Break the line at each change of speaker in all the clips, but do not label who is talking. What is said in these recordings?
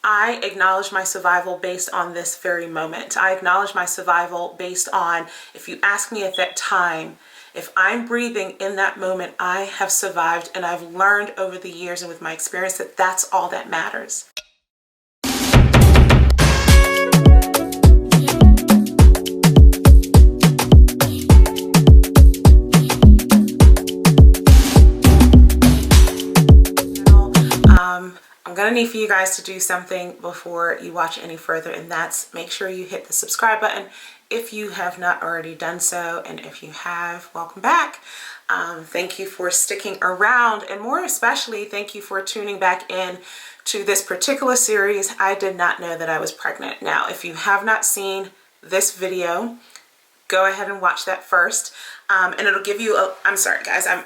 I acknowledge my survival based on this very moment. I acknowledge my survival based on, if you ask me at that time, if I'm breathing in that moment, I have survived, and I've learned over the years and with my experience that that's all that matters. I'm gonna need for you guys to do something before you watch any further, and that's make sure you hit the subscribe button if you have not already done so, and if you have, welcome back. Thank you for sticking around, and more especially thank you for tuning back in to this particular series. I did not know that I was pregnant. Now, if you have not seen this video, go ahead and watch that first, and it'll give you a, I'm sorry guys, I'm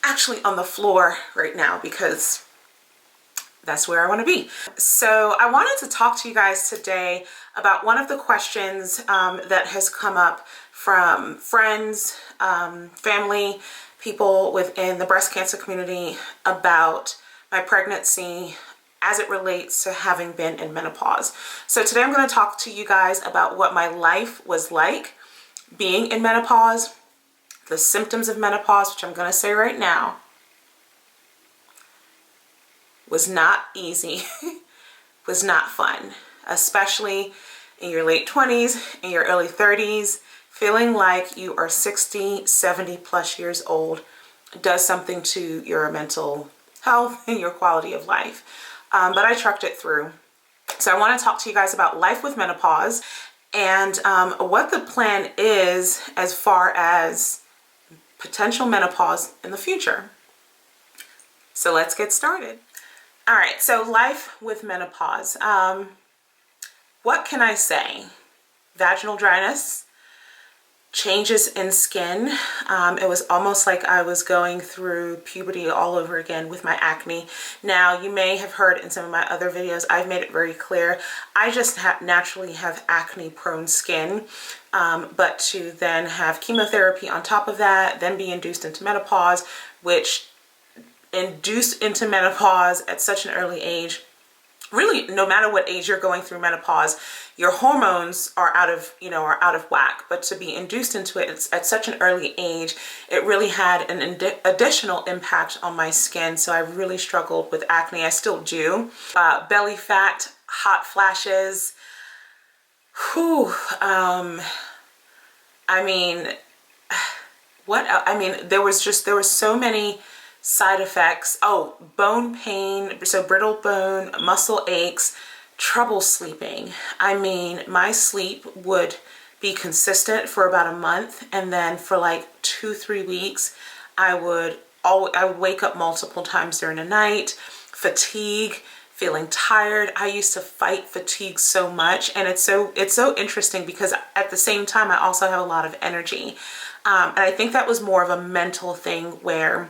actually on the floor right now because that's where I want to be. So I wanted to talk to you guys today about one of the questions that has come up from friends, family, people within the breast cancer community about my pregnancy as it relates to having been in menopause. So today I'm going to talk to you guys about what my life was like being in menopause, the symptoms of menopause, which I'm going to say right now was not easy, was not fun, especially in your late 20s, in your early 30s, feeling like you are 60, 70 plus years old does something to your mental health and your quality of life. But I trucked it through. So I want to talk to you guys about life with menopause and what the plan is as far as potential menopause in the future. So let's get started. All right, so life with menopause. What can I say? Vaginal dryness, changes in skin. It was almost like I was going through puberty all over again with my acne. Now, you may have heard in some of my other videos, I've made it very clear, I just naturally have acne-prone skin, but to then have chemotherapy on top of that, then be induced into menopause, which induced into menopause at such an early age. Really, no matter what age you're going through menopause, your hormones are out of whack. But to be induced into it at such an early age, it really had an additional impact on my skin. So I really struggled with acne. I still do. Belly fat, hot flashes. Whew. I mean, there was so many side effects. Oh, bone pain, so brittle bone, muscle aches, trouble sleeping. I mean, my sleep would be consistent for about a month, and then for like 2-3 weeks, I would wake up multiple times during the night, fatigue, feeling tired. I used to fight fatigue so much, and it's so interesting because at the same time, I also have a lot of energy. And I think that was more of a mental thing where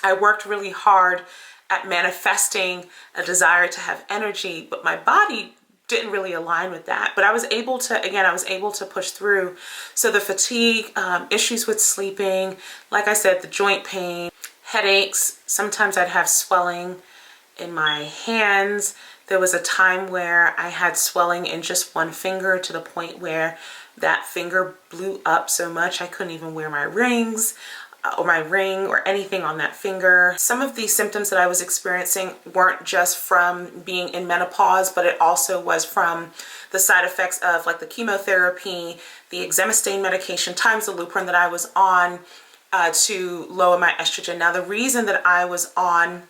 I worked really hard at manifesting a desire to have energy, but my body didn't really align with that. But I was able to push through. So the fatigue, issues with sleeping, like I said, the joint pain, headaches, sometimes I'd have swelling in my hands. There was a time where I had swelling in just one finger to the point where that finger blew up so much I couldn't even wear my rings or my ring or anything on that finger. Some of these symptoms that I was experiencing weren't just from being in menopause, but it also was from the side effects of like the chemotherapy, the exemestane medication, times the Lupron that I was on to lower my estrogen. Now, the reason that I was on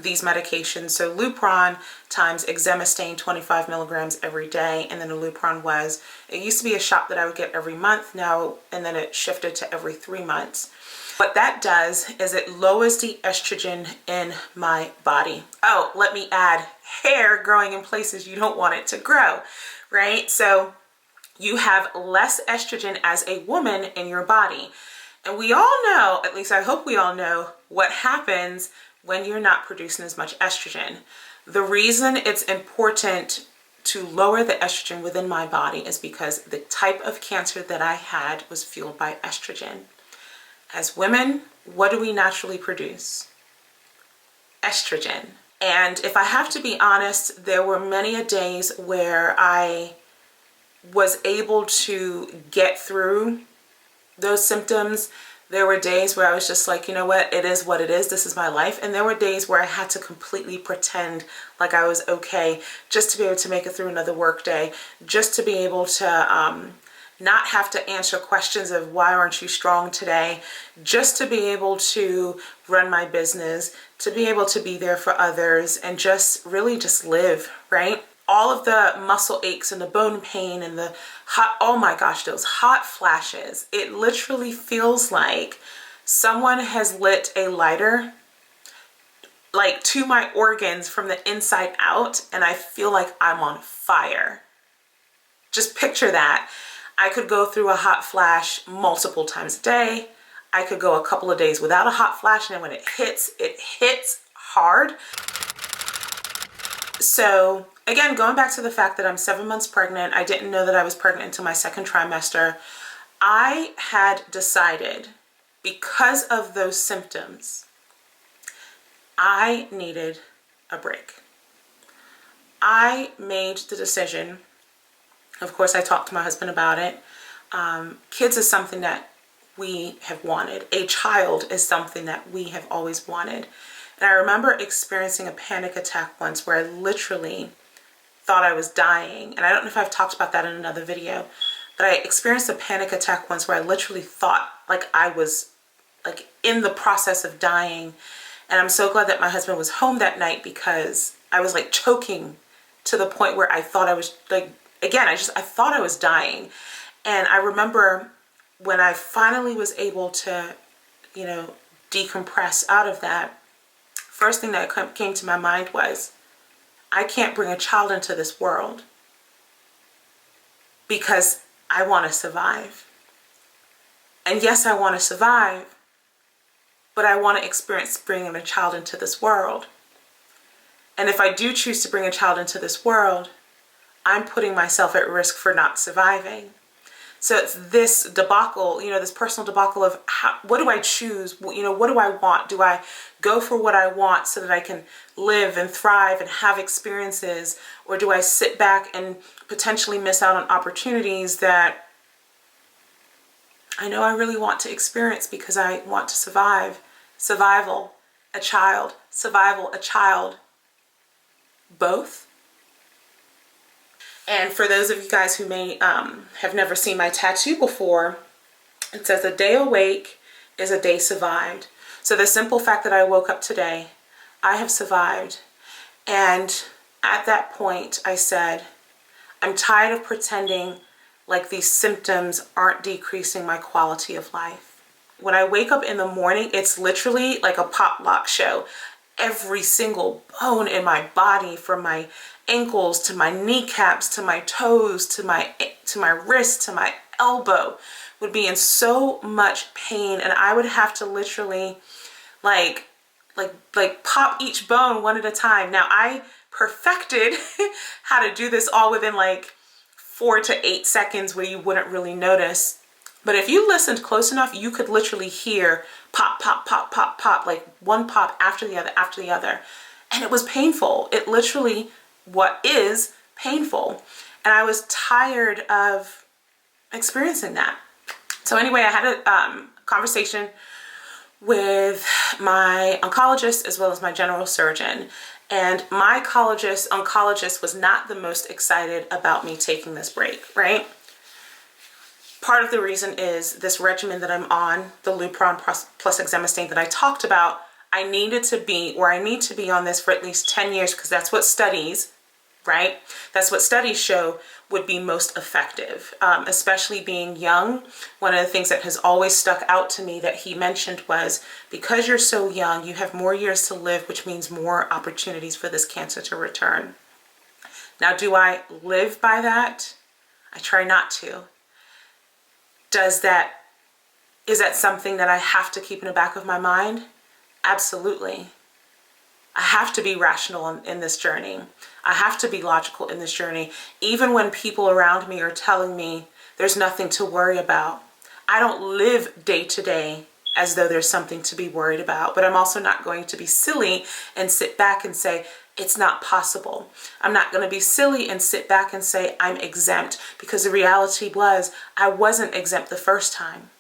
these medications, so Lupron times exemestane 25 milligrams every day, and then the Lupron it used to be a shot that I would get every month now, and then it shifted to every 3 months. What that does is it lowers the estrogen in my body. Oh, let me add, hair growing in places you don't want it to grow, right? So you have less estrogen as a woman in your body. And we all know, at least I hope we all know, what happens when you're not producing as much estrogen. The reason it's important to lower the estrogen within my body is because the type of cancer that I had was fueled by estrogen. As women, what do we naturally produce? Estrogen. And if I have to be honest, there were many a days where I was able to get through those symptoms. There were days where I was just like, you know what it is, this is my life. And there were days where I had to completely pretend like I was okay, just to be able to make it through another work day, just to be able to not have to answer questions of why aren't you strong today, just to be able to run my business, to be able to be there for others, and just really just live, right? All of the muscle aches and the bone pain and the hot, oh my gosh, those hot flashes. It literally feels like someone has lit a lighter like to my organs from the inside out, and I feel like I'm on fire. Just picture that. I could go through a hot flash multiple times a day. I could go a couple of days without a hot flash, and then when it hits hard. So again, going back to the fact that I'm 7 months pregnant, I didn't know that I was pregnant until my second trimester. I had decided, because of those symptoms, I needed a break. I made the decision. Of course, I talked to my husband about it. Kids is something that we have wanted. A child is something that we have always wanted. And I remember experiencing a panic attack once where I literally thought I was dying. And I don't know if I've talked about that in another video, but I experienced a panic attack once where I literally thought like I was like in the process of dying. And I'm so glad that my husband was home that night, because I was like choking to the point where I thought I was like, again, I thought I was dying. And I remember when I finally was able to, you know, decompress out of that, first thing that came to my mind was, I can't bring a child into this world because I want to survive. And yes, I want to survive, but I want to experience bringing a child into this world. And if I do choose to bring a child into this world, I'm putting myself at risk for not surviving. So it's this debacle, you know, this personal debacle of what do I choose? You know, what do I want? Do I go for what I want so that I can live and thrive and have experiences? Or do I sit back and potentially miss out on opportunities that I know I really want to experience because I want to survive? Survival, a child, survival, a child, both. And for those of you guys who may have never seen my tattoo before, it says a day awake is a day survived. So the simple fact that I woke up today, I have survived. And at that point I said, I'm tired of pretending like these symptoms aren't decreasing my quality of life. When I wake up in the morning, it's literally like a pop lock show. Every single bone in my body, from my ankles to my kneecaps to my toes to my wrist to my elbow, would be in so much pain, and I would have to literally like pop each bone one at a time. Now I perfected how to do this all within like 4 to 8 seconds where you wouldn't really notice. But if you listened close enough, you could literally hear pop, pop, pop, pop, pop, like one pop after the other, after the other. And it was painful. It literally is painful. And I was tired of experiencing that. So anyway, I had a conversation with my oncologist as well as my general surgeon. And my oncologist was not the most excited about me taking this break, right? Part of the reason is this regimen that I'm on, the Lupron plus exemestane that I talked about. I need to be on this for at least 10 years, because that's what studies, right? That's what studies show would be most effective, especially being young. One of the things that has always stuck out to me that he mentioned was, because you're so young, you have more years to live, which means more opportunities for this cancer to return. Now, do I live by that? I try not to. Is that something that I have to keep in the back of my mind? Absolutely. I have to be rational in this journey. I have to be logical in this journey. Even when people around me are telling me there's nothing to worry about, I don't live day to day as though there's something to be worried about. But I'm also not going to be silly and sit back and say, it's not possible. I'm not going to be silly and sit back and say I'm exempt, because the reality was I wasn't exempt the first time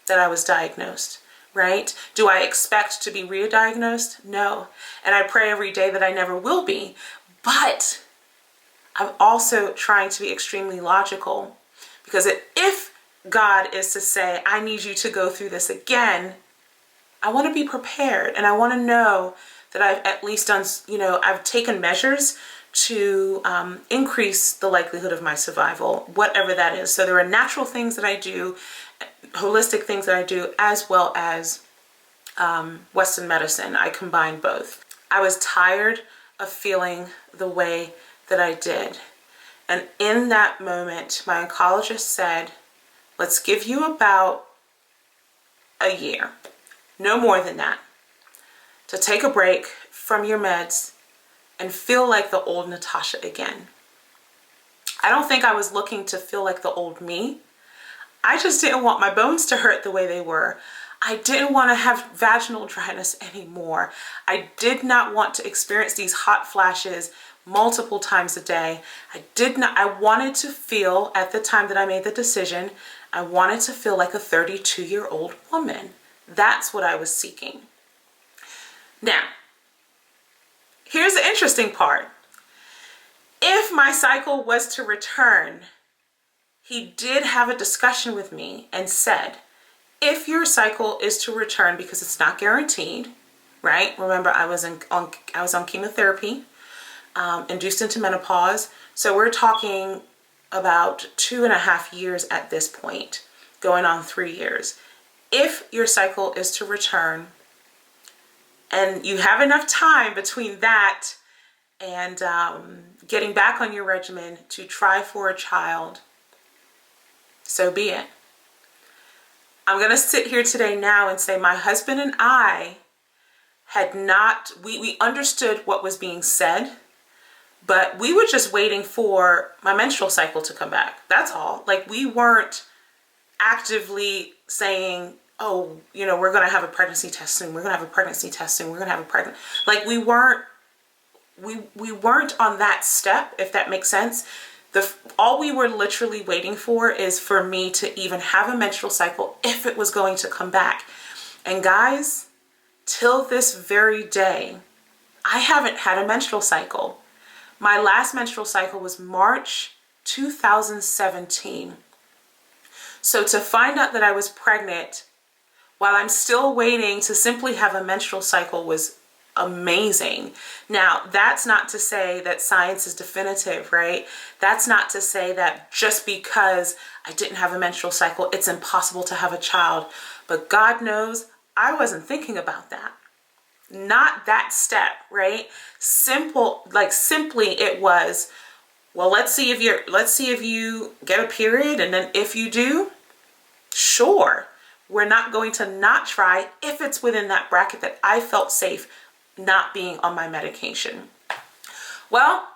that I was diagnosed, right? Do I expect to be re-diagnosed? No. And I pray every day that I never will be. But I'm also trying to be extremely logical, because if God is to say, I need you to go through this again, I want to be prepared, and I want to know that I've at least done, I've taken measures to increase the likelihood of my survival, whatever that is. So there are natural things that I do, holistic things that I do, as well as Western medicine. I combine both. I was tired of feeling the way that I did. And in that moment, my oncologist said, let's give you about a year, no more than that, to take a break from your meds and feel like the old Natasha again. I don't think I was looking to feel like the old me. I just didn't want my bones to hurt the way they were. I didn't want to have vaginal dryness anymore. I did not want to experience these hot flashes multiple times a day. I wanted to feel, at the time that I made the decision, I wanted to feel like a 32-year-old woman. That's what I was seeking. Now, here's the interesting part. If my cycle was to return, he did have a discussion with me and said, if your cycle is to return, because it's not guaranteed, right? Remember, I was on chemotherapy, induced into menopause. So we're talking about 2.5 years at this point, going on 3 years. If your cycle is to return, and you have enough time between that and getting back on your regimen to try for a child, so be it. I'm going to sit here today now and say my husband and I had not, we understood what was being said, but we were just waiting for my menstrual cycle to come back. That's all. Like, we weren't actively saying, oh, we're going to have a pregnancy test soon. We're going to have a pregnancy test soon. We're going to have a pregnant. Like, we weren't on that step, if that makes sense. All we were literally waiting for is for me to even have a menstrual cycle, if it was going to come back. And guys, till this very day, I haven't had a menstrual cycle. My last menstrual cycle was March 2017. So to find out that I was pregnant while I'm still waiting to simply have a menstrual cycle was amazing. Now, that's not to say that science is definitive, right? That's not to say that just because I didn't have a menstrual cycle, it's impossible to have a child. But God knows I wasn't thinking about that. Not that step, right? Simply it was, well, let's see if you get a period, and then if you do, sure. We're not going to not try if it's within that bracket that I felt safe not being on my medication. Well,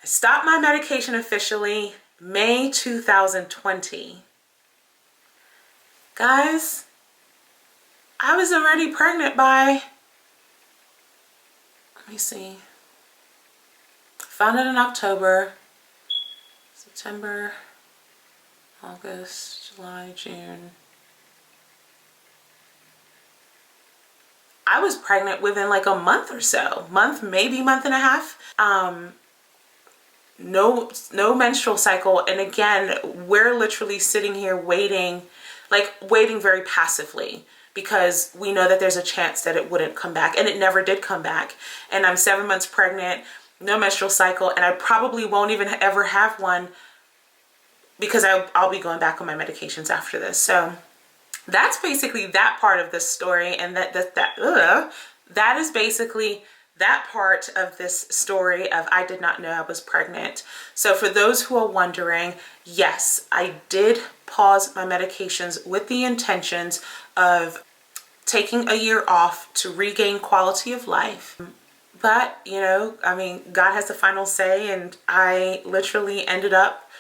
I stopped my medication officially May 2020. Guys, I was already pregnant by, let me see, found it in October, September, August, July, June. I was pregnant within like a month or so, maybe month and a half. No menstrual cycle. And again, we're literally sitting here waiting very passively, because we know that there's a chance that it wouldn't come back, and it never did come back. And I'm 7 months pregnant, no menstrual cycle, and I probably won't even ever have one, because I'll be going back on my medications after this. So that's basically that part of this story, and that is basically that part of this story of I did not know I was pregnant. So for those who are wondering, yes, I did pause my medications with the intentions of taking a year off to regain quality of life. But, God has the final say, and I literally ended up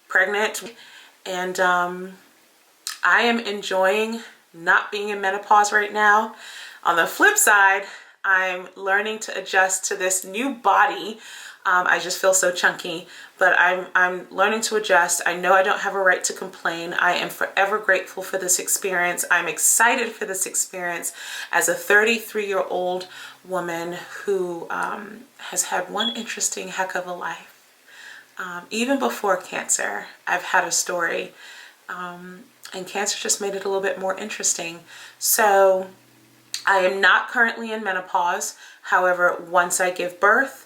pregnant, and I am enjoying not being in menopause right now. On the flip side, I'm learning to adjust to this new body. I just feel so chunky, but I'm learning to adjust. I know I don't have a right to complain. I am forever grateful for this experience. I'm excited for this experience as a 33-year-old woman who has had one interesting heck of a life. Even before cancer, I've had a story, and cancer just made it a little bit more interesting. So I am not currently in menopause. However, once I give birth,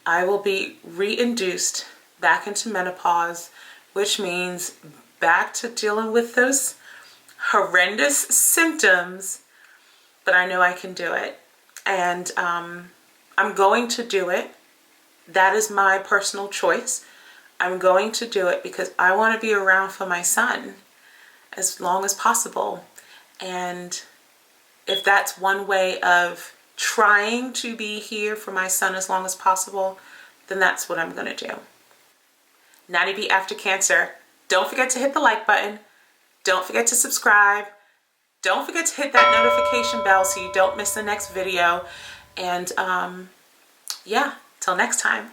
I will be reinduced back into menopause, which means back to dealing with those horrendous symptoms, but I know I can do it. And I'm going to do it. That is my personal choice. I'm going to do it because I want to be around for my son as long as possible. And if that's one way of trying to be here for my son as long as possible, then that's what I'm going to do. Natty B After Cancer. Don't forget to hit the like button. Don't forget to subscribe. Don't forget to hit that notification bell so you don't miss the next video. And yeah, till next time.